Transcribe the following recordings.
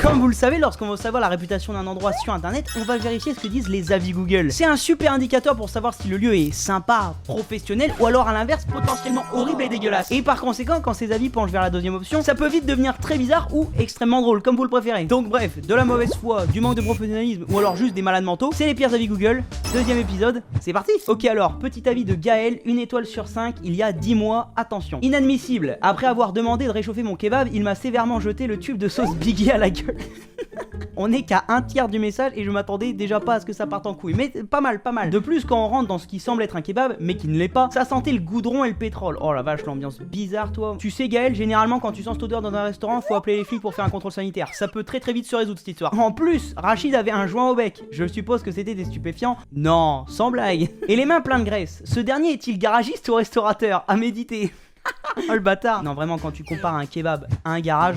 Comme vous le savez, lorsqu'on veut savoir la réputation d'un endroit sur internet, on va vérifier ce que disent les avis Google. C'est un super indicateur pour savoir si le lieu est sympa, professionnel, ou alors à l'inverse potentiellement horrible et dégueulasse. Et par conséquent, quand ces avis penchent vers la deuxième option, ça peut vite devenir très bizarre ou extrêmement drôle, comme vous le préférez. Donc bref, de la mauvaise foi, du manque de professionnalisme, ou alors juste des malades mentaux, c'est les pires avis Google. Deuxième épisode, c'est parti. Ok alors, petit avis de Gaël, 1 étoile sur 5, il y a 10 mois, attention. Inadmissible, après avoir demandé de réchauffer mon kebab, il m'a sévèrement jeté le tube de sauce Biggie à la gueule. On est qu'à un tiers du message et je m'attendais déjà pas à ce que ça parte en couille. Mais pas mal, pas mal. De plus, quand on rentre dans ce qui semble être un kebab, mais qui ne l'est pas, ça sentait le goudron et le pétrole. Oh la vache, l'ambiance bizarre, toi. Tu sais, Gaël, généralement, quand tu sens cette odeur dans un restaurant, faut appeler les flics pour faire un contrôle sanitaire. Ça peut très vite se résoudre cette histoire. En plus, Rachid avait un joint au bec. Je suppose que c'était des stupéfiants. Non, sans blague. Et les mains pleines de graisse. Ce dernier est-il garagiste ou restaurateur? À méditer. Oh le bâtard. Non, vraiment, quand tu compares un kebab à un garage,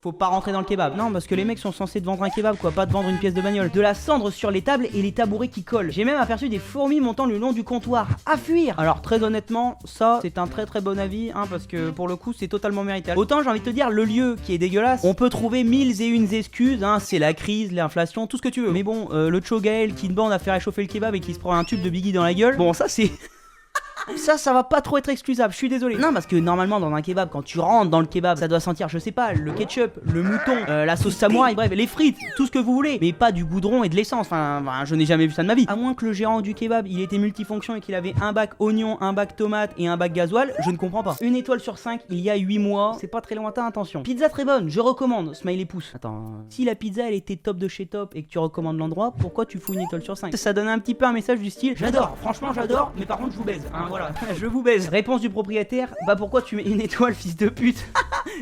faut pas rentrer dans le kebab. Non, parce que les mecs sont censés te vendre un kebab, quoi, pas te vendre une pièce de bagnole. De la cendre sur les tables et les tabourets qui collent. J'ai même aperçu des fourmis montant le long du comptoir. À fuir. Alors très honnêtement, ça c'est un très bon avis, hein, parce que pour le coup c'est totalement mérité. Autant j'ai envie de te dire, le lieu qui est dégueulasse, on peut trouver 1001 excuses, hein, c'est la crise, l'inflation, tout ce que tu veux. Mais bon, le Chogael qui bande à faire réchauffer le kebab et qui se prend un tube de Biggie dans la gueule, bon ça c'est... Ça va pas trop être excusable, je suis désolé. Non, parce que normalement dans un kebab, quand tu rentres dans le kebab, ça doit sentir, je sais pas, le ketchup, le mouton, la sauce samouraï, bref, les frites, tout ce que vous voulez. Mais pas du goudron et de l'essence, enfin, je n'ai jamais vu ça de ma vie. À moins que le gérant du kebab, il était multifonction et qu'il avait un bac oignon, un bac tomate et un bac gasoil, je ne comprends pas. 1 étoile sur 5, il y a 8 mois, c'est pas très lointain, attention. Pizza très bonne, je recommande, smiley pouce. Attends, si la pizza elle était top de chez top et que tu recommandes l'endroit, pourquoi tu fous 1 étoile sur 5? Ça donne un petit peu un message du style, j'adore, franchement j'adore, mais par contre je vous baise, hein, voilà, je vous baise. Réponse du propriétaire, bah pourquoi tu mets 1 étoile, fils de pute?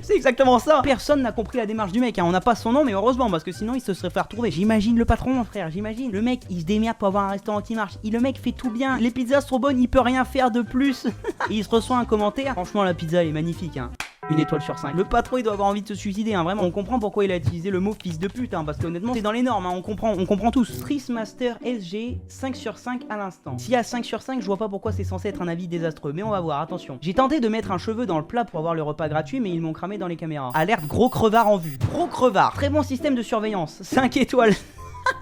C'est exactement ça. Personne n'a compris la démarche du mec, hein. On n'a pas son nom, mais heureusement, parce que sinon il se serait fait retrouver. J'imagine le patron, mon frère, j'imagine. Le mec, il se démerde pour avoir un restaurant qui marche. Le mec fait tout bien. Les pizzas sont bonnes, il peut rien faire de plus. Et il se reçoit un commentaire. Franchement, la pizza elle est magnifique, hein. 1 étoile sur 5. Le patron il doit avoir envie de se suicider, hein, vraiment. On comprend pourquoi il a utilisé le mot fils de pute, hein, parce que honnêtement c'est dans les normes, hein, on comprend tous. Trismaster SG, 5 sur 5 à l'instant. S'il y a 5 sur 5, je vois pas pourquoi c'est censé être un avis désastreux, mais on va voir, attention. J'ai tenté de mettre un cheveu dans le plat pour avoir le repas gratuit, mais ils m'ont cramé dans les caméras. Alerte gros crevard en vue. Gros crevard. Très bon système de surveillance. 5 étoiles.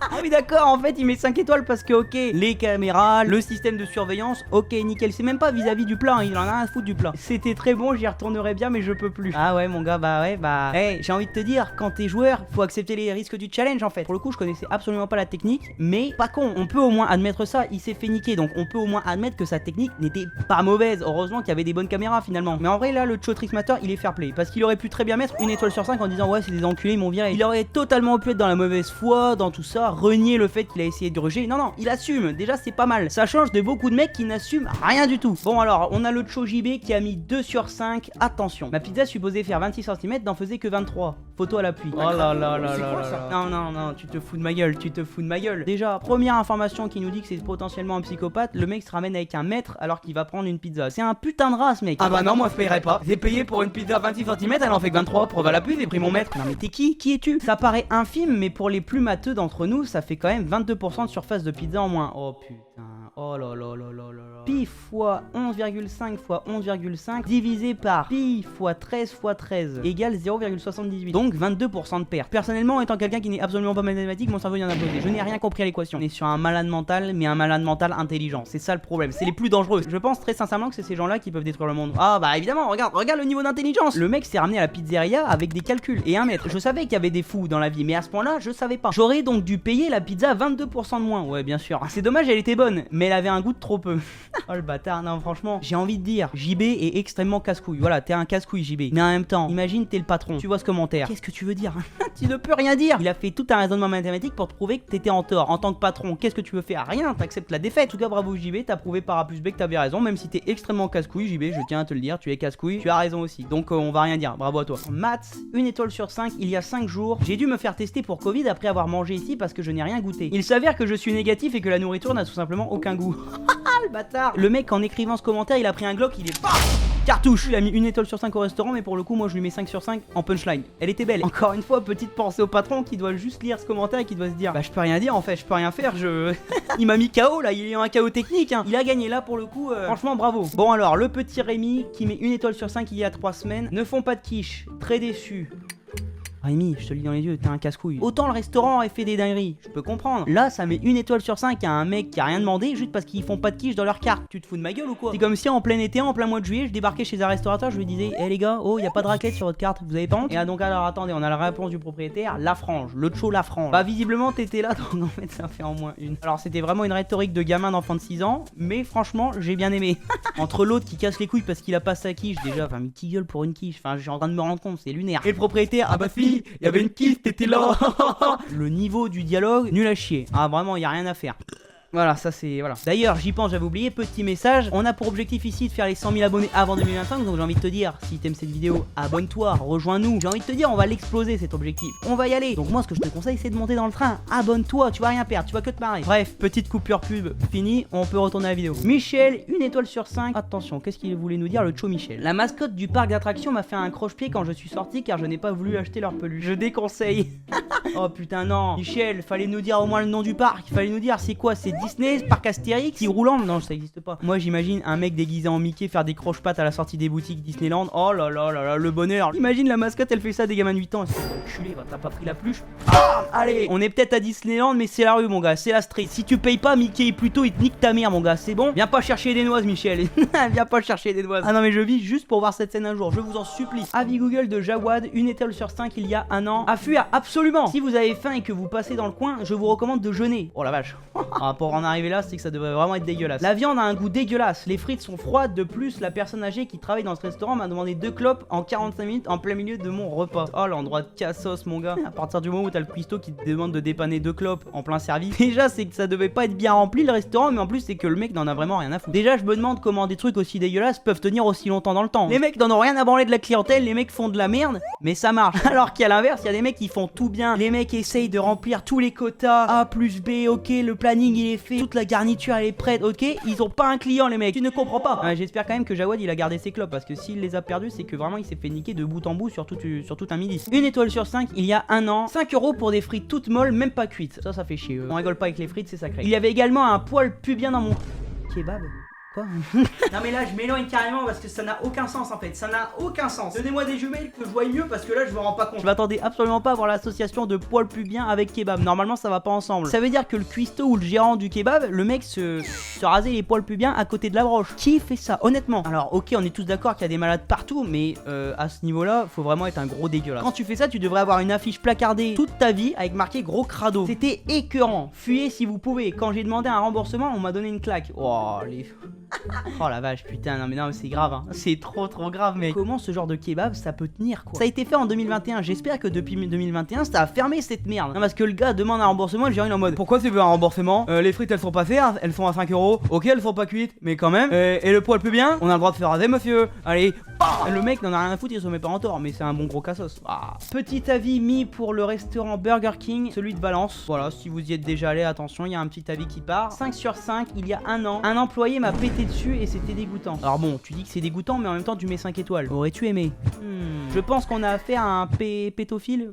Ah oui d'accord, en fait il met 5 étoiles parce que ok, les caméras, le système de surveillance, ok nickel, c'est même pas vis-à-vis du plat, hein, il en a rien à foutre du plat. C'était très bon, j'y retournerai bien mais je peux plus. Ah ouais mon gars, bah ouais, bah... Hey, j'ai envie de te dire, quand t'es joueur, faut accepter les risques du challenge en fait. Pour le coup je connaissais absolument pas la technique, mais pas con, on peut au moins admettre ça, il s'est fait niquer, donc on peut au moins admettre que sa technique n'était pas mauvaise. Heureusement qu'il y avait des bonnes caméras finalement. Mais en vrai là, le Trixmaster il est fair play, parce qu'il aurait pu très bien mettre 1 étoile sur 5 en disant ouais c'est des enculés, ils m'ont viré. Il aurait totalement pu être dans la mauvaise foi, dans tout ça, renier le fait qu'il a essayé de gruger. Non, il assume. Déjà, c'est pas mal. Ça change de beaucoup de mecs qui n'assument rien du tout. Bon, alors, on a le JB qui a mis 2 sur 5. Attention. Ma pizza supposée faire 26 cm n'en faisait que 23. Photo à l'appui. Oh là là là là. Non, tu te fous de ma gueule, Déjà, première information qui nous dit que c'est potentiellement un psychopathe, le mec se ramène avec un mètre alors qu'il va prendre une pizza. C'est un putain de race, mec. Ah bah non, moi je payerais pas. J'ai payé pour une pizza 26 cm, elle en fait que 23. Preuve à l'appui, j'ai pris mon mètre. Non mais t'es qui? Qui es-tu? Ça paraît infime, mais pour les plus matheux d'entre nous, ça fait quand même 22% de surface de pizza en moins. Oh putain, oh là là là là là. Pi fois 11,5 fois 11,5 divisé par pi fois 13 fois 13 égale 0,78. Donc 22% de perte. Personnellement, étant quelqu'un qui n'est absolument pas mathématique, mon cerveau vient d'imploser. Je n'ai rien compris à l'équation. On est sur un malade mental, mais un malade mental intelligent. C'est ça le problème. C'est les plus dangereux. Je pense très sincèrement que c'est ces gens-là qui peuvent détruire le monde. Ah bah évidemment, regarde le niveau d'intelligence. Le mec s'est ramené à la pizzeria avec des calculs et un mètre. Je savais qu'il y avait des fous dans la vie, mais à ce point-là, je savais pas. J'aurais donc dû payer la pizza 22% de moins. Ouais, bien sûr. C'est dommage, elle était bonne, mais elle avait un goût de trop peu. Oh le bâtard, non franchement, j'ai envie de dire, JB est extrêmement casse-couille. Voilà, t'es un casse-couille JB. Mais en même temps, imagine t'es le patron, tu vois ce commentaire. Qu'est-ce que tu veux dire? Tu ne peux rien dire. Il a fait tout un raisonnement mathématique pour te prouver que t'étais en tort. En tant que patron, qu'est-ce que tu veux faire? Rien, t'acceptes la défaite. En tout cas, bravo JB, t'as prouvé par A plus B que t'avais raison, même si t'es extrêmement casse-couille JB, je tiens à te le dire, tu es casse-couille, tu as raison aussi. Donc on va rien dire, bravo à toi. Maths, 1 étoile sur 5, il y a 5 jours, j'ai dû me faire tester pour Covid après avoir mangé ici parce que je n'ai rien goûté. Il s'avère que je suis négatif et que la nourriture n'a tout simplement aucun goût. Le bâtard. Le mec en écrivant ce commentaire il a pris un Glock, il est cartouche. Il a mis 1 étoile sur 5 au restaurant, mais pour le coup moi je lui mets 5 sur 5 en punchline. Elle était belle. Encore une fois, petite pensée au patron qui doit juste lire ce commentaire et qui doit se dire bah je peux rien dire en fait, je peux rien faire, il m'a mis KO là, il est en un KO technique hein. Il a gagné là pour le coup, franchement bravo. Bon alors le petit Rémi qui met 1 étoile sur 5 il y a 3 semaines, ne font pas de quiche, très déçu. Rémi, je te le dis dans les yeux, t'es un casse-couille. Autant le restaurant aurait fait des dingueries, je peux comprendre. Là, ça met 1 étoile sur 5 à un mec qui a rien demandé juste parce qu'ils font pas de quiche dans leur carte. Tu te fous de ma gueule ou quoi? C'est comme si en plein été, en plein mois de juillet, je débarquais chez un restaurateur, je lui disais, hé les gars, oh, y a pas de raclette sur votre carte, vous avez pas honte? Et là, donc, alors attendez, on a la réponse du propriétaire, la frange, le tcho la frange. Bah, visiblement, t'étais là, donc en fait, ça fait en moins une. Alors, c'était vraiment une rhétorique de gamin d'enfant de 6 ans, mais franchement, j'ai bien aimé. Entre l'autre qui casse les couilles parce qu'il a pas sa quiche, déjà, enfin, mais qui gueule pour une quiche, enfin, je suis en train de me rendre compte, c'est lunaire. Et le propriétaire, ah bah si, il y avait une quiche, t'étais là. Le niveau du dialogue, nul à chier. Ah, vraiment, y a rien à faire. Voilà, ça c'est... Voilà. D'ailleurs, j'y pense, j'avais oublié, petit message. On a pour objectif ici de faire les 100 000 abonnés avant 2025. Donc j'ai envie de te dire, si t'aimes cette vidéo, abonne-toi, rejoins-nous. J'ai envie de te dire, on va l'exploser cet objectif. On va y aller. Donc moi, ce que je te conseille, c'est de monter dans le train. Abonne-toi, tu vas rien perdre, tu vas que te marrer. Bref, petite coupure pub, fini, on peut retourner à la vidéo. Michel, 1 étoile sur 5. Attention, qu'est-ce qu'il voulait nous dire, le Tcho Michel? La mascotte du parc d'attractions m'a fait un croche-pied quand je suis sorti car je n'ai pas voulu acheter leur peluche. Je déconseille. Oh putain, non. Michel, fallait nous dire au moins le nom du parc. Fallait nous dire, c'est quoi? C'est Disney, parc Astérix, qui roulant? Non, ça existe pas. Moi, j'imagine un mec déguisé en Mickey faire des croche-pattes à la sortie des boutiques Disneyland. Oh là là là là, le bonheur. Imagine la mascotte, elle fait ça des gamins de 8 ans. Enculé, t'as pas pris la pluche? Ah, allez, on est peut-être à Disneyland, mais c'est la rue, mon gars, c'est la street. Si tu payes pas, Mickey et Pluto, il te nique ta mère, mon gars, c'est bon? Viens pas chercher des noises, Michel. Viens pas chercher des noises. Ah non, mais je vis juste pour voir cette scène un jour, je vous en supplie. Avis Google de Jawad, 1 étoile sur 5 il y a un an. À fuir, absolument. Si vous avez faim et que vous passez dans le coin, je vous recommande de jeûner. Oh la vache. Ah, pour en arriver là, c'est que ça devrait vraiment être dégueulasse. La viande a un goût dégueulasse, les frites sont froides. De plus, la personne âgée qui travaille dans ce restaurant m'a demandé 2 clopes en 45 minutes en plein milieu de mon repas. Oh, l'endroit de cassos, mon gars. À partir du moment où t'as le cuistot qui te demande de dépanner 2 clopes en plein service, déjà c'est que ça devait pas être bien rempli le restaurant, mais en plus c'est que le mec n'en a vraiment rien à foutre. Déjà, je me demande comment des trucs aussi dégueulasses peuvent tenir aussi longtemps dans le temps. Les mecs n'en ont rien à branler de la clientèle, les mecs font de la merde, mais ça marche. Alors qu'à l'inverse, il y a des mecs qui font tout bien. Les mecs essayent de remplir tous les quotas. A plus B, ok, le planning il est fait, toute la garniture elle est prête, ok. Ils ont pas un client, les mecs, tu ne comprends pas. J'espère quand même que Jawad il a gardé ses clopes, parce que s'il les a perdus, c'est que vraiment il s'est fait niquer de bout en bout sur tout un midi. 1 étoile sur 5 il y a un an. 5 € pour des frites toutes molles, même pas cuites. Ça fait chier. On rigole pas avec les frites, c'est sacré. Il y avait également un poil pubien dans mon kebab. Quoi? Non mais là je m'éloigne carrément parce que ça n'a aucun sens en fait, ça n'a aucun sens. Donnez-moi des jumelles que je voie mieux parce que là je me rends pas compte. Je m'attendais absolument pas à voir l'association de poil pubien avec kebab. Normalement ça va pas ensemble. Ça veut dire que le cuistot ou le gérant du kebab, le mec se rasait les poils pubiens à côté de la broche. Qui fait ça honnêtement? Alors ok, on est tous d'accord qu'il y a des malades partout, mais à ce niveau là faut vraiment être un gros dégueulasse. Quand tu fais ça, tu devrais avoir une affiche placardée toute ta vie avec marqué gros crado. C'était écœurant. Fuyez si vous pouvez. Quand j'ai demandé un remboursement, on m'a donné une claque. Oh les... Oh la vache, putain, non mais c'est grave, hein. C'est trop grave, mais comment ce genre de kebab ça peut tenir quoi? Ça a été fait en 2021, j'espère que depuis 2021 ça a fermé cette merde. Non, parce que le gars demande un remboursement, le gérant il est en mode pourquoi tu veux un remboursement? Les frites elles sont pas faites, elles sont à 5 €. Ok, elles sont pas cuites, mais quand même. Et le poil plus bien, on a le droit de faire raser monsieur. Allez, le mec n'en a rien à foutre, il se met pas en tort, mais c'est un bon gros cassos. Ah. Petit avis mis pour le restaurant Burger King, celui de Valence. Voilà, si vous y êtes déjà allé, attention, il y a un petit avis qui part. 5 sur 5, il y a un an, un employé m'a pété dessus et c'était dégoûtant. Alors bon, tu dis que c'est dégoûtant, mais en même temps tu mets 5 étoiles. Aurais-tu aimé? Je pense qu'on a affaire à un pétophile.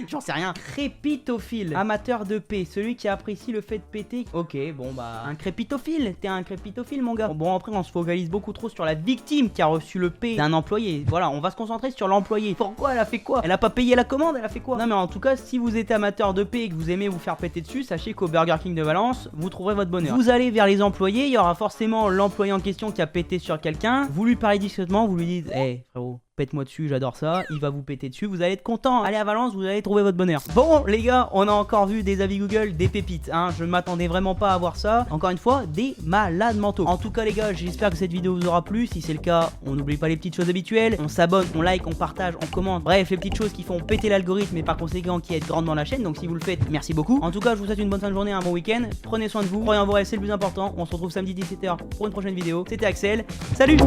J'en sais rien. Crépitophile, amateur de paix, celui qui apprécie le fait de péter. Ok, bon bah, un crépitophile. T'es un crépitophile mon gars. Bon après on se focalise beaucoup trop sur la victime qui a reçu le P d'un employé. Voilà, on va se concentrer sur l'employé. Pourquoi elle a fait quoi? Elle a pas payé la commande, elle a fait quoi? Non mais en tout cas, si vous êtes amateur de paix et que vous aimez vous faire péter dessus, sachez qu'au Burger King de Valence, vous trouverez votre bonheur. Vous allez vers les employés, il y aura forcément l'employé en question qui a pété sur quelqu'un. Vous lui parlez discrètement, vous lui dites hey, frérot, pète-moi dessus, j'adore ça. Il va vous péter dessus, vous allez être content. Allez à Valence, vous allez trouver votre bonheur. Bon les gars, on a encore vu des avis Google, des pépites, hein. Je m'attendais vraiment pas à voir ça. Encore une fois, des malades mentaux. En tout cas les gars, j'espère que cette vidéo vous aura plu. Si c'est le cas, on n'oublie pas les petites choses habituelles. On s'abonne, on like, on partage, on commente. Bref, les petites choses qui font péter l'algorithme et par conséquent qui aident grandement la chaîne. Donc si vous le faites, merci beaucoup. En tout cas, je vous souhaite une bonne fin de journée, un bon week-end. Prenez soin de vous, croyez en vos rêves, c'est le plus important. On se retrouve samedi 17h pour une prochaine vidéo. C'était Axel. Salut!